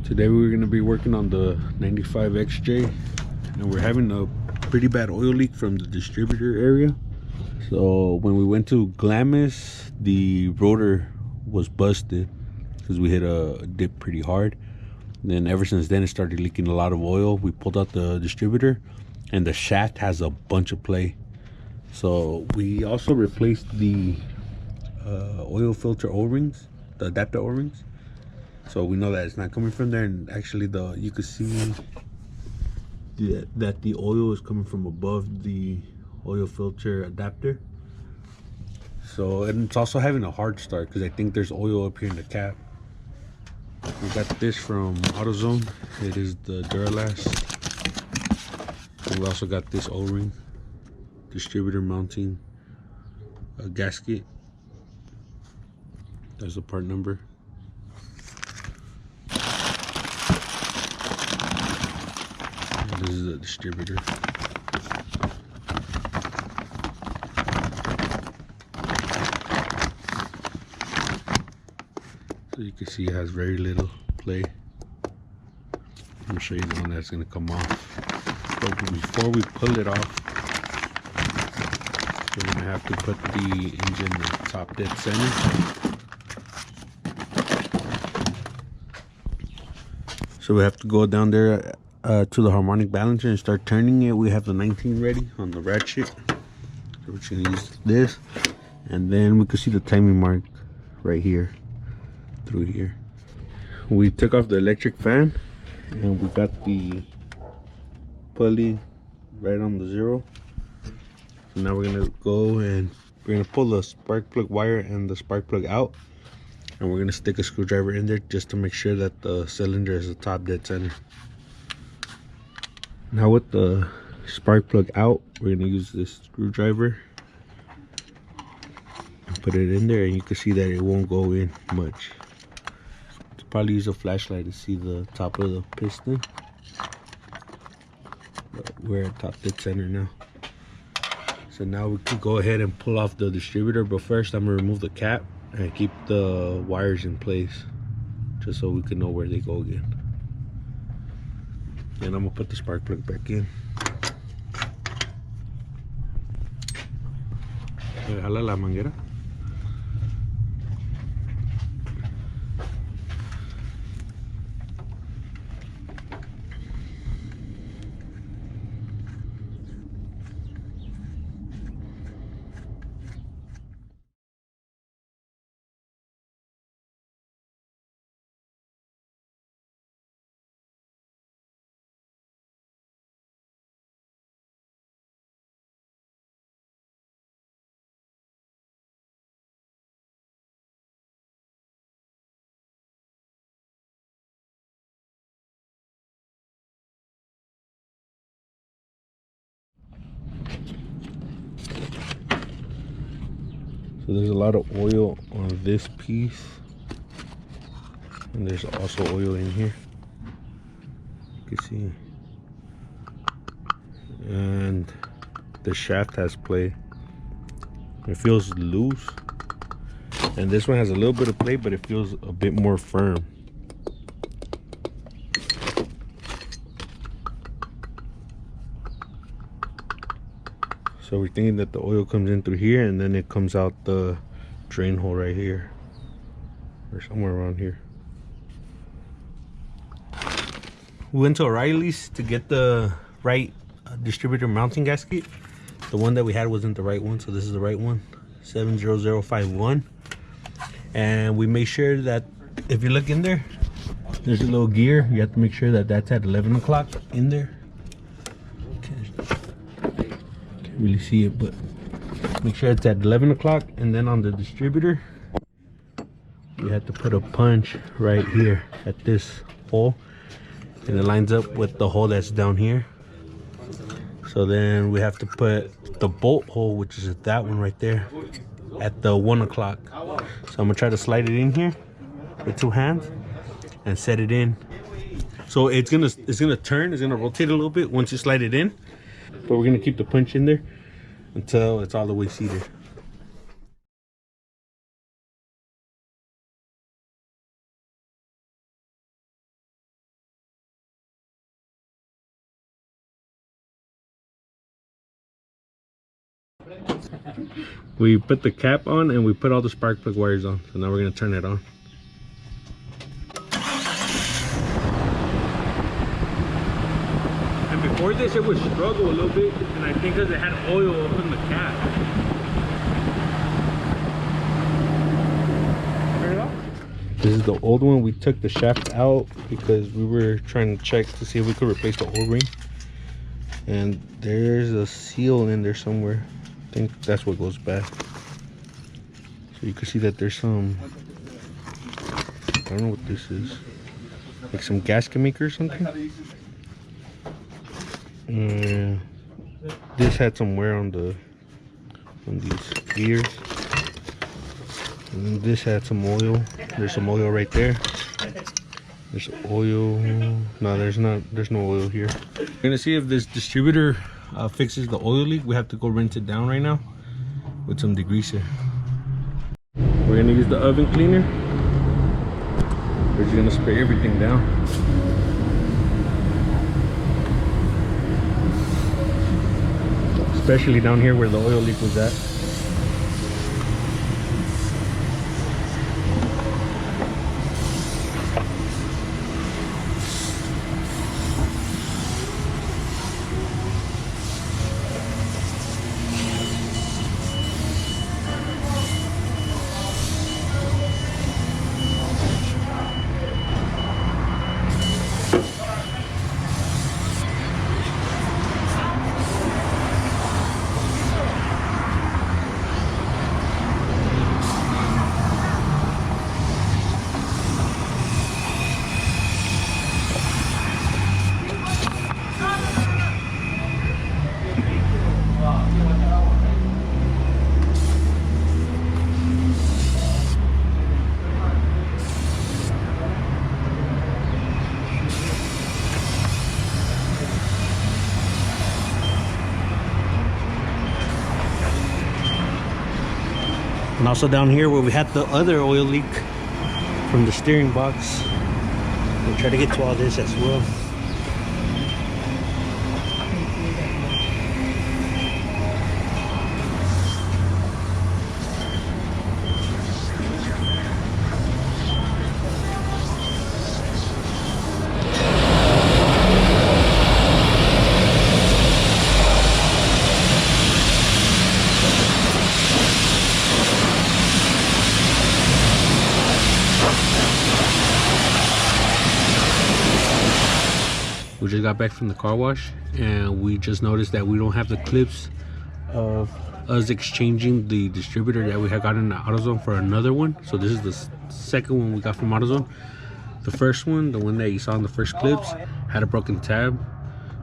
Today we're going to be working on the 95 XJ, and we're having a pretty bad oil leak from the distributor area. So when we went to Glamis, the rotor was busted because we hit a dip pretty hard. And then ever since then it started leaking a lot of oil. We pulled out the distributor and the shaft has a bunch of play. So we also replaced the oil filter O-rings, the adapter O-rings. So we know that it's not coming from there, and actually you can see that the oil is coming from above the oil filter adapter. So, and it's also having a hard start because I think there's oil up here in the cap. We got this from AutoZone. It is the Duralast. And we also got this O-ring, distributor mounting gasket. There's the part number. This is a distributor. So you can see it has very little play. I'm gonna show you the one that's gonna come off. But before we pull it off, we're gonna have to put the engine in the top dead center. So we have to go down there to the harmonic balancer and start turning it. We have the 19 ready on the ratchet. So we're just gonna use this, and then we can see the timing mark right here through here. We took off the electric fan and we got the pulley right on the 0. So now we're gonna go and we're gonna pull the spark plug wire and the spark plug out, and we're gonna stick a screwdriver in there just to make sure that the cylinder is the top dead center. Now with the spark plug out, we're gonna use this screwdriver and put it in there, and you can see that it won't go in much. Probably use a flashlight to see the top of the piston. But we're at top dead center now. So now we can go ahead and pull off the distributor, but first I'm gonna remove the cap and keep the wires in place just so we can know where they go again. And I'm gonna put the spark plug back in. Jala la manguera. So there's a lot of oil on this piece, and there's also oil in here, you can see, and the shaft has play. It feels loose, and this one has a little bit of play, but it feels a bit more firm. So we're thinking that the oil comes in through here and then it comes out the drain hole right here, or somewhere around here. We went to O'Reilly's to get the right distributor mounting gasket. The one that we had wasn't the right one, so this is the right one, 70051. And we made sure that if you look in there, there's a little gear. You have to make sure that that's at 11 o'clock in there. Really see it, but make sure it's at 11 o'clock. And then on the distributor, you have to put a punch right here at this hole, and it lines up with the hole that's down here. So then we have to put the bolt hole, which is that one right there, at the 1 o'clock. So I'm gonna try to slide it in here with 2 hands and set it in. So it's gonna turn, it's gonna rotate a little bit once you slide it in. But we're gonna keep the punch in there until it's all the way seated. We put the cap on and we put all the spark plug wires on. So now we're gonna turn it on. And before this it would struggle a little bit, and I think because it had oil up in the cap. Turn it off. This is the old one. We took the shaft out because we were trying to check to see if we could replace the O-ring. And there's a seal in there somewhere. I think that's what goes back. So you can see that there's some, I don't know what this is, like some gasket maker or something. This had some wear on these gears. And then this had some oil. There's some oil right there. There's oil. No, there's no oil here. We're gonna see if this distributor fixes the oil leak. We have to go rinse it down right now with some degreaser. We're gonna use the oven cleaner. We're just gonna spray everything down. Especially down here where the oil leak was at. And also down here where we had the other oil leak from the steering box, we'll try to get to all this as well. We just got back from the car wash and we just noticed that we don't have the clips of us exchanging the distributor that we had gotten at AutoZone for another one. So this is the second one we got from AutoZone. The first one, the one that you saw in the first clips, had a broken tab.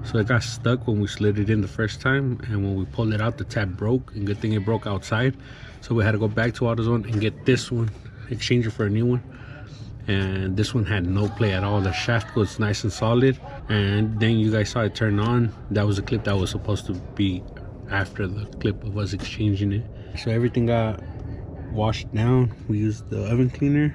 So it got stuck when we slid it in the first time, and when we pulled it out, the tab broke, and good thing it broke outside. So we had to go back to AutoZone and get this one, exchange it for a new one. And this one had no play at all. The shaft was nice and solid, and then you guys saw it turn on. That was a clip that was supposed to be after the clip of us exchanging it. So everything got washed down. We used the oven cleaner.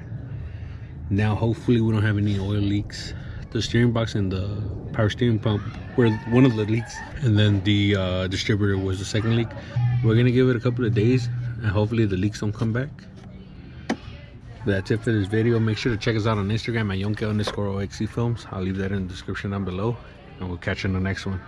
Now hopefully we don't have any oil leaks. The steering box and the power steering pump were one of the leaks, and then the distributor was the second leak. We're gonna give it a couple of days and hopefully the leaks don't come back. That's it for this video. Make sure to check us out on Instagram at Yonke_OXC Films. I'll leave that in the description down below, and we'll catch you in the next one.